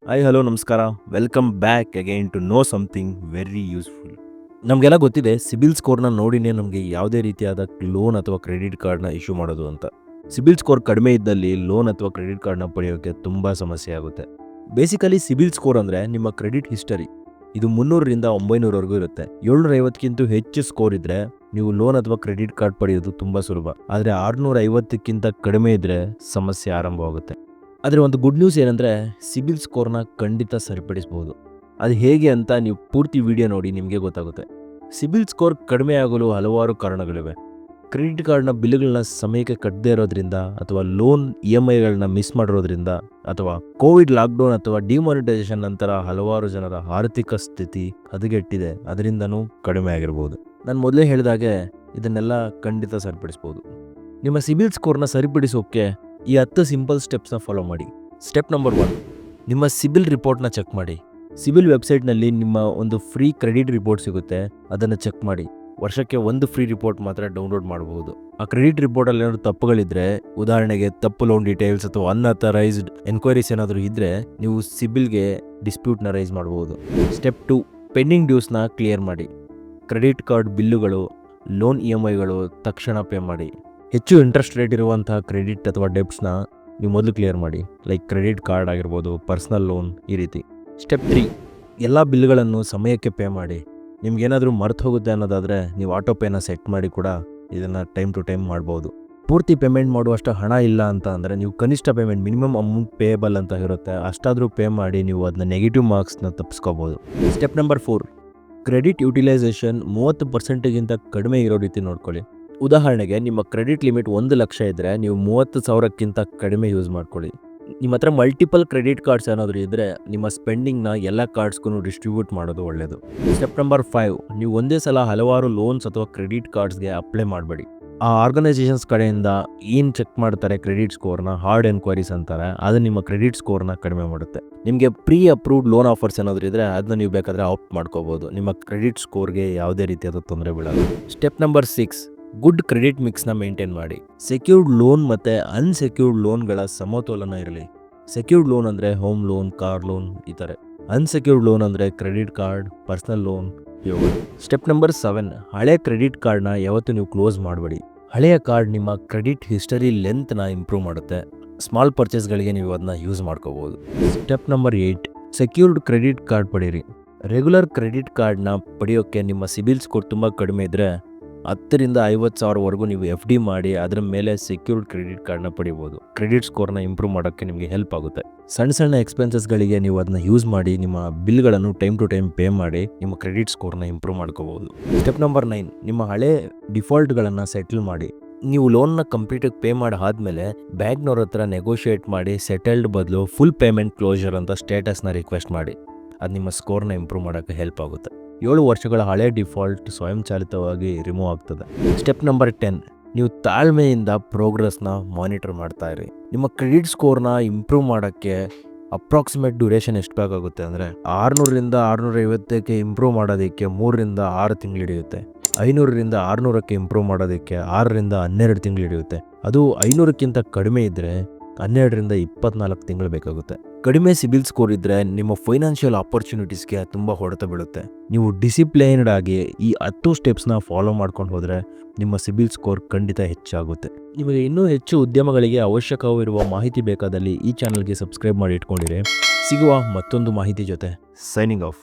Hi hello ನಮಸ್ಕಾರ. Welcome back again to know something very useful. ನಮಗೆಲ್ಲ ಗೊತ್ತಿದೆ ಸಿಬಿಲ್ ಸ್ಕೋರ್ನ ನೋಡಿನೇ ನಮಗೆ ಯಾವುದೇ ರೀತಿಯಾದ ಲೋನ್ ಅಥವಾ ಕ್ರೆಡಿಟ್ ಕಾರ್ಡ್ನ ಇಶ್ಯೂ ಮಾಡೋದು ಅಂತ. ಸಿಬಿಲ್ ಸ್ಕೋರ್ ಕಡಿಮೆ ಇದ್ದಲ್ಲಿ ಲೋನ್ ಅಥವಾ ಕ್ರೆಡಿಟ್ ಕಾರ್ಡ್ನ ಪಡೆಯೋಕ್ಕೆ ತುಂಬ ಸಮಸ್ಯೆ ಆಗುತ್ತೆ. ಬೇಸಿಕಲಿ ಸಿಬಿಲ್ ಸ್ಕೋರ್ ಅಂದರೆ ನಿಮ್ಮ ಕ್ರೆಡಿಟ್ ಹಿಸ್ಟರಿ. ಇದು 300ರಿಂದ 900ವರೆಗೂ ಇರುತ್ತೆ. 750ಕ್ಕಿಂತ ಹೆಚ್ಚು ಸ್ಕೋರ್ ಇದ್ದರೆ ನೀವು ಲೋನ್ ಅಥವಾ ಕ್ರೆಡಿಟ್ ಕಾರ್ಡ್ ಪಡೆಯೋದು ತುಂಬ ಸುಲಭ. ಆದರೆ 650ಕ್ಕಿಂತ ಕಡಿಮೆ ಇದ್ದರೆ ಸಮಸ್ಯೆ ಆರಂಭವಾಗುತ್ತೆ. ಆದರೆ ಒಂದು ಗುಡ್ ನ್ಯೂಸ್ ಏನಂದರೆ ಸಿಬಿಲ್ ಸ್ಕೋರ್ನ ಖಂಡಿತ ಸರಿಪಡಿಸ್ಬೋದು. ಅದು ಹೇಗೆ ಅಂತ ನೀವು ಪೂರ್ತಿ ವಿಡಿಯೋ ನೋಡಿ ನಿಮಗೆ ಗೊತ್ತಾಗುತ್ತೆ. ಸಿಬಿಲ್ ಸ್ಕೋರ್ ಕಡಿಮೆ ಆಗಲು ಹಲವಾರು ಕಾರಣಗಳಿವೆ. ಕ್ರೆಡಿಟ್ ಕಾರ್ಡ್ನ ಬಿಲ್ಗಳನ್ನ ಸಮಯಕ್ಕೆ ಕಟ್ಟದೇ ಇರೋದ್ರಿಂದ, ಅಥವಾ ಲೋನ್ EMIಗಳನ್ನ ಮಿಸ್ ಮಾಡಿರೋದ್ರಿಂದ, ಅಥವಾ ಕೋವಿಡ್ ಲಾಕ್ಡೌನ್ ಅಥವಾ ಡಿಮಾನಿಟೈಸೇಷನ್ ನಂತರ ಹಲವಾರು ಜನರ ಆರ್ಥಿಕ ಸ್ಥಿತಿ ಹದಗೆಟ್ಟಿದೆ, ಅದರಿಂದನೂ ಕಡಿಮೆ ಆಗಿರ್ಬೋದು. ನಾನು ಮೊದಲೇ ಹೇಳಿದಾಗೆ ಇದನ್ನೆಲ್ಲ ಖಂಡಿತ ಸರಿಪಡಿಸ್ಬೋದು. ನಿಮ್ಮ ಸಿಬಿಲ್ ಸ್ಕೋರ್ನ ಸರಿಪಡಿಸೋಕ್ಕೆ ಈ 10 ಸಿಂಪಲ್ ಸ್ಟೆಪ್ಸ್ನ ಫಾಲೋ ಮಾಡಿ. ಸ್ಟೆಪ್ ನಂಬರ್ 1, ನಿಮ್ಮ ಸಿಬಿಲ್ ರಿಪೋರ್ಟ್ನ ಚೆಕ್ ಮಾಡಿ. ಸಿಬಿಲ್ ವೆಬ್ಸೈಟ್ನಲ್ಲಿ ನಿಮ್ಮ ಒಂದು ಫ್ರೀ ಕ್ರೆಡಿಟ್ ರಿಪೋರ್ಟ್ ಸಿಗುತ್ತೆ, ಅದನ್ನು ಚೆಕ್ ಮಾಡಿ. ವರ್ಷಕ್ಕೆ ಒಂದು ಫ್ರೀ ರಿಪೋರ್ಟ್ ಮಾತ್ರ ಡೌನ್ಲೋಡ್ ಮಾಡಬಹುದು. ಆ ಕ್ರೆಡಿಟ್ ರಿಪೋರ್ಟಲ್ಲಿ ಏನಾದರೂ ತಪ್ಪುಗಳಿದ್ದರೆ, ಉದಾಹರಣೆಗೆ ತಪ್ಪು ಲೋನ್ ಡೀಟೇಲ್ಸ್ ಅಥವಾ ಅನ್ಅಥರೈಸ್ಡ್ ಎನ್ಕ್ವೈರೀಸ್ ಏನಾದರೂ ಇದ್ದರೆ, ನೀವು ಸಿಬಿಲ್ಗೆ ಡಿಸ್ಪ್ಯೂಟ್ನ ರೈಸ್ ಮಾಡಬಹುದು. ಸ್ಟೆಪ್ 2, ಪೆಂಡಿಂಗ್ ಡ್ಯೂಸ್ನ ಕ್ಲಿಯರ್ ಮಾಡಿ. ಕ್ರೆಡಿಟ್ ಕಾರ್ಡ್ ಬಿಲ್ಲುಗಳು, ಲೋನ್ EMIಗಳು ತಕ್ಷಣ ಪೇ ಮಾಡಿ. ಹೆಚ್ಚು ಇಂಟ್ರೆಸ್ಟ್ ರೇಟ್ ಇರುವಂತಹ ಕ್ರೆಡಿಟ್ ಅಥವಾ ಡೆಬ್ಟ್ಸ್ನ ನೀವು ಮೊದಲು ಕ್ಲಿಯರ್ ಮಾಡಿ, ಲೈಕ್ ಕ್ರೆಡಿಟ್ ಕಾರ್ಡ್ ಆಗಿರ್ಬೋದು, ಪರ್ಸ್ನಲ್ ಲೋನ್, ಈ ರೀತಿ. ಸ್ಟೆಪ್ 3, ಎಲ್ಲ ಬಿಲ್ಗಳನ್ನು ಸಮಯಕ್ಕೆ ಪೇ ಮಾಡಿ. ನಿಮ್ಗೇನಾದರೂ ಮರ್ತು ಹೋಗುತ್ತೆ ಅನ್ನೋದಾದರೆ ನೀವು ಆಟೋ ಪೇನ ಸೆಟ್ ಮಾಡಿ ಕೂಡ ಇದನ್ನು ಟೈಮ್ ಟು ಟೈಮ್ ಮಾಡ್ಬೋದು. ಪೂರ್ತಿ ಪೇಮೆಂಟ್ ಮಾಡುವಷ್ಟು ಹಣ ಇಲ್ಲ ಅಂತ ಅಂದರೆ ನೀವು ಕನಿಷ್ಠ ಪೇಮೆಂಟ್, ಮಿನಿಮಮ್ ಅಮೌಂಟ್ ಪೇಯಬಲ್ ಅಂತ ಇರುತ್ತೆ, ಅಷ್ಟಾದರೂ ಪೇ ಮಾಡಿ ನೀವು ಅದನ್ನ ನೆಗೆಟಿವ್ ಮಾರ್ಕ್ಸ್ನ ತಪ್ಪಿಸ್ಕೋಬೋದು. ಸ್ಟೆಪ್ ನಂಬರ್ 4, ಕ್ರೆಡಿಟ್ ಯುಟಿಲೈಸೇಷನ್ 30%ಗಿಂತ ಕಡಿಮೆ ಇರೋ ರೀತಿ ನೋಡ್ಕೊಳ್ಳಿ. ಉದಾಹರಣೆಗೆ ನಿಮ್ಮ ಕ್ರೆಡಿಟ್ ಲಿಮಿಟ್ 1 ಲಕ್ಷ ಇದ್ದರೆ ನೀವು 30,000ಕ್ಕಿಂತ ಕಡಿಮೆ ಯೂಸ್ ಮಾಡ್ಕೊಳ್ಳಿ. ನಿಮ್ಮ ಹತ್ರ ಮಲ್ಟಿಪಲ್ ಕ್ರೆಡಿಟ್ ಕಾರ್ಡ್ಸ್ ಏನಾದರೂ ಇದ್ದರೆ ನಿಮ್ಮ ಸ್ಪೆಂಡಿಂಗ್ನ ಎಲ್ಲ ಕಾರ್ಡ್ಸ್ಗೂ ಡಿಸ್ಟ್ರಿಬ್ಯೂಟ್ ಮಾಡೋದು ಒಳ್ಳೆಯದು. ಸ್ಟೆಪ್ ನಂಬರ್ 5, ನೀವು ಒಂದೇ ಸಲ ಹಲವಾರು ಲೋನ್ಸ್ ಅಥವಾ ಕ್ರೆಡಿಟ್ ಕಾರ್ಡ್ಸ್ಗೆ ಅಪ್ಲೈ ಮಾಡಬೇಡಿ. ಆ ಆರ್ಗನೈಸೇಷನ್ಸ್ ಕಡೆಯಿಂದ ಏನು ಚೆಕ್ ಮಾಡ್ತಾರೆ ಕ್ರೆಡಿಟ್ ಸ್ಕೋರ್ನ, ಹಾರ್ಡ್ ಎನ್ಕ್ವೈರೀಸ್ ಅಂತಾರೆ, ಅದು ನಿಮ್ಮ ಕ್ರೆಡಿಟ್ ಸ್ಕೋರ್ನ ಕಡಿಮೆ ಮಾಡುತ್ತೆ. ನಿಮಗೆ ಪ್ರೀ ಅಪ್ರೂವ್ಡ್ ಲೋನ್ ಆಫರ್ಸ್ ಏನಾದರೂ ಇದ್ದರೆ ಅದನ್ನ ನೀವು ಬೇಕಾದರೆ ಆಪ್ಟ್ ಮಾಡ್ಕೋಬೋದು. ನಿಮ್ಮ ಕ್ರೆಡಿಟ್ ಸ್ಕೋರ್ಗೆ ಯಾವುದೇ ರೀತಿಯಾದ ತೊಂದರೆ ಬೀಳಲ್ಲ. ಸ್ಟೆಪ್ ನಂಬರ್ 6, ಗುಡ್ ಕ್ರೆಡಿಟ್ ಮಿಕ್ಸ್ನ ಮೇಂಟೈನ್ ಮಾಡಿ. ಸೆಕ್ಯೂರ್ಡ್ ಲೋನ್ ಮತ್ತು ಅನ್ಸೆಕ್ಯೂರ್ಡ್ ಲೋನ್ಗಳ ಸಮತೋಲನ ಇರಲಿ. ಸೆಕ್ಯೂರ್ಡ್ ಲೋನ್ ಅಂದರೆ ಹೋಮ್ ಲೋನ್, ಕಾರ್ ಲೋನ್, ಈ ಥರ. ಅನ್ಸೆಕ್ಯೂರ್ಡ್ ಲೋನ್ ಅಂದರೆ ಕ್ರೆಡಿಟ್ ಕಾರ್ಡ್, ಪರ್ಸ್ನಲ್ ಲೋನ್, ಇವುಗಳು. ಸ್ಟೆಪ್ ನಂಬರ್ 7, ಹಳೆ ಕ್ರೆಡಿಟ್ ಕಾರ್ಡ್ನ ಯಾವತ್ತೂ ನೀವು ಕ್ಲೋಸ್ ಮಾಡಬೇಡಿ. ಹಳೆಯ ಕಾರ್ಡ್ ನಿಮ್ಮ ಕ್ರೆಡಿಟ್ ಹಿಸ್ಟರಿ ಲೆಂತ್ನ ಇಂಪ್ರೂವ್ ಮಾಡುತ್ತೆ. ಸ್ಮಾಲ್ ಪರ್ಚೇಸ್ಗಳಿಗೆ ನೀವು ಅದನ್ನ ಯೂಸ್ ಮಾಡ್ಕೋಬೋದು. Step number 8, secured credit card ಪಡೀರಿ. ರೆಗ್ಯುಲರ್ ಕ್ರೆಡಿಟ್ ಕಾರ್ಡ್ನ ಪಡೆಯೋಕ್ಕೆ ನಿಮ್ಮ ಸಿಬಿಲ್ ಸ್ಕೋರ್ ತುಂಬ ಕಡಿಮೆ ಇದ್ದರೆ 10ರಿಂದ 50,000ವರೆಗೂ ನೀವು FD ಮಾಡಿ ಅದರ ಮೇಲೆ ಸೆಕ್ಯೂರ್ಡ್ ಕ್ರೆಡಿಟ್ ಕಾರ್ಡ್ನ ಪಡಿಬೋದು. ಕ್ರೆಡಿಟ್ ಸ್ಕೋರ್ನ ಇಂಪ್ರೂವ್ ಮಾಡೋಕ್ಕೆ ನಿಮಗೆ ಹೆಲ್ಪ್ ಆಗುತ್ತೆ. ಸಣ್ಣ ಸಣ್ಣ ಎಕ್ಸ್ಪೆನ್ಸಸ್ಗಳಿಗೆ ನೀವು ಅದನ್ನ ಯೂಸ್ ಮಾಡಿ ನಿಮ್ಮ ಬಿಲ್ಗಳನ್ನು ಟೈಮ್ ಟು ಟೈಮ್ ಪೇ ಮಾಡಿ ನಿಮ್ಮ ಕ್ರೆಡಿಟ್ ಸ್ಕೋರ್ನ ಇಂಪ್ರೂವ್ ಮಾಡ್ಕೋಬೋದು. ಸ್ಟೆಪ್ ನಂಬರ್ 9, ನಿಮ್ಮ ಹಳೆ ಡಿಫಾಲ್ಟ್ಗಳನ್ನು ಸೆಟಲ್ ಮಾಡಿ. ನೀವು ಲೋನ್ನ ಕಂಪ್ಲೀಟಾಗಿ ಪೇ ಮಾಡಿ ಆದಮೇಲೆ ಬ್ಯಾಂಕ್ನವ್ರ ಹತ್ರ ನೆಗೋಷಿಯೇಟ್ ಮಾಡಿ ಸೆಟಲ್ಡ್ ಬದಲು ಫುಲ್ ಪೇಮೆಂಟ್ ಕ್ಲೋಜರ್ ಅಂತ ಸ್ಟೇಟಸ್ನ ರಿಕ್ವೆಸ್ಟ್ ಮಾಡಿ. ಅದು ನಿಮ್ಮ ಸ್ಕೋರ್ನ ಇಂಪ್ರೂವ್ ಮಾಡೋಕ್ಕೆ ಹೆಲ್ಪ್ ಆಗುತ್ತೆ. 7 ವರ್ಷಗಳ ಹಳೆ ಡಿಫಾಲ್ಟ್ ಸ್ವಯಂಚಾಲಿತವಾಗಿ ರಿಮೂವ್ ಆಗ್ತದೆ. ಸ್ಟೆಪ್ ನಂಬರ್ 10, ನೀವು ತಾಳ್ಮೆಯಿಂದ ಪ್ರೋಗ್ರೆಸ್ನ ಮಾನಿಟರ್ ಮಾಡ್ತಾ ಇರಿ. ನಿಮ್ಮ ಕ್ರೆಡಿಟ್ ಸ್ಕೋರ್ನ ಇಂಪ್ರೂವ್ ಮಾಡೋಕ್ಕೆ ಅಪ್ರಾಕ್ಸಿಮೇಟ್ ಡ್ಯೂರೇಷನ್ ಎಷ್ಟು ಬೇಕಾಗುತ್ತೆ ಅಂದರೆ 600ರಿಂದ 650ಕ್ಕೆ ಇಂಪ್ರೂವ್ ಮಾಡೋದಕ್ಕೆ 3ರಿಂದ 6 ತಿಂಗಳು ಹಿಡಿಯುತ್ತೆ. 500ರಿಂದ 600ಕ್ಕೆ ಇಂಪ್ರೂವ್ ಮಾಡೋದಕ್ಕೆ 6ರಿಂದ 12 ತಿಂಗಳು ಹಿಡಿಯುತ್ತೆ. ಅದು 500ಕ್ಕಿಂತ ಕಡಿಮೆ ಇದ್ದರೆ 12ರಿಂದ 24 ತಿಂಗಳು ಬೇಕಾಗುತ್ತೆ. ಕಡಿಮೆ ಸಿಬಿಲ್ ಸ್ಕೋರ್ ಇದ್ದರೆ ನಿಮ್ಮ ಫೈನಾನ್ಷಿಯಲ್ ಆಪರ್ಚುನಿಟೀಸ್ಗೆ ತುಂಬ ಹೊಡೆತ ಬೀಳುತ್ತೆ. ನೀವು ಡಿಸಿಪ್ಲೈನ್ಡ್ ಆಗಿ ಈ 10 ಸ್ಟೆಪ್ಸ್ನ ಫಾಲೋ ಮಾಡ್ಕೊಂಡು ಹೋದರೆ ನಿಮ್ಮ ಸಿಬಿಲ್ ಸ್ಕೋರ್ ಖಂಡಿತ ಹೆಚ್ಚಾಗುತ್ತೆ. ನಿಮಗೆ ಇನ್ನೂ ಹೆಚ್ಚು ಉದ್ಯಮಗಳಿಗೆ ಅವಶ್ಯಕವಿರುವ ಮಾಹಿತಿ ಬೇಕಾದಲ್ಲಿ ಈ ಚಾನಲ್ಗೆ ಸಬ್ಸ್ಕ್ರೈಬ್ ಮಾಡಿ ಇಟ್ಕೊಂಡಿರಿ. ಸಿಗುವ ಮತ್ತೊಂದು ಮಾಹಿತಿ ಜೊತೆ ಸೈನಿಂಗ್ ಆಫ್.